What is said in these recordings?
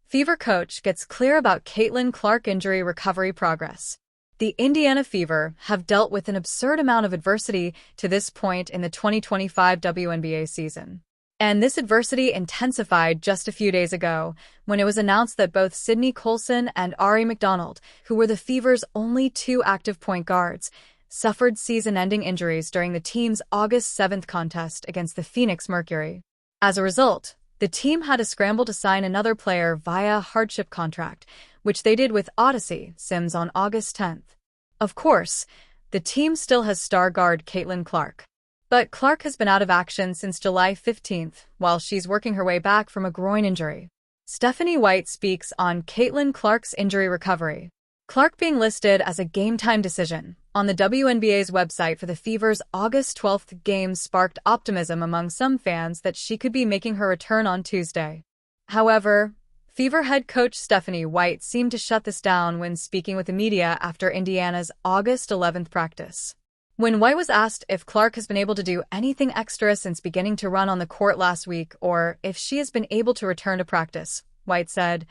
Fever coach gets clear about Caitlin Clark injury recovery progress. The Indiana Fever have dealt with an absurd amount of adversity to this point in the 2025 WNBA season. And this adversity intensified just a few days ago when it was announced that both Sydney Colson and Ari McDonald, who were the Fever's only two active point guards, suffered season-ending injuries during the team's August 7th contest against the Phoenix Mercury. As a result, the team had to scramble to sign another player via hardship contract, which they did with Odyssey Sims on August 10th. Of course, the team still has star guard Caitlin Clark. But Clark has been out of action since July 15th, while she's working her way back from a groin injury. Stephanie White speaks on Caitlin Clark's injury recovery. Clark being listed as a game-time decision on the WNBA's website for the Fever's August 12th game sparked optimism among some fans that she could be making her return on Tuesday. However, Fever head coach Stephanie White seemed to shut this down when speaking with the media after Indiana's August 11th practice. When White was asked if Clark has been able to do anything extra since beginning to run on the court last week or if she has been able to return to practice, White said,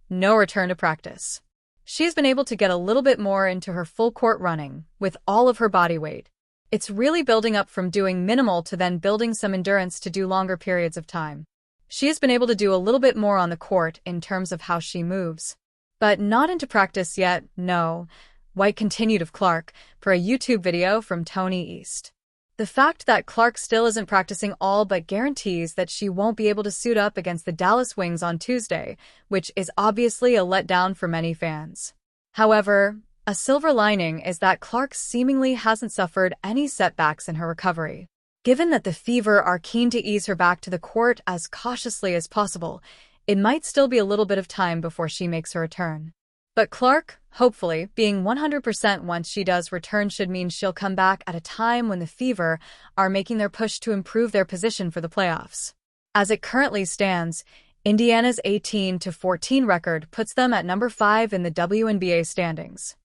"No return to practice. She has been able to get a little bit more into her full court running with all of her body weight. It's really building up from doing minimal to then building some endurance to do longer periods of time. She has been able to do a little bit more on the court in terms of how she moves. But not into practice yet, no," White continued of Clark per a YouTube video from Tony East. The fact that Clark still isn't practicing all but guarantees that she won't be able to suit up against the Dallas Wings on Tuesday, which is obviously a letdown for many fans. However, a silver lining is that Clark seemingly hasn't suffered any setbacks in her recovery. Given that the Fever are keen to ease her back to the court as cautiously as possible, it might still be a little bit of time before she makes her return. But Clark, hopefully, being 100% once she does return should mean she'll come back at a time when the Fever are making their push to improve their position for the playoffs. As it currently stands, Indiana's 18-14 record puts them at number 5 in the WNBA standings.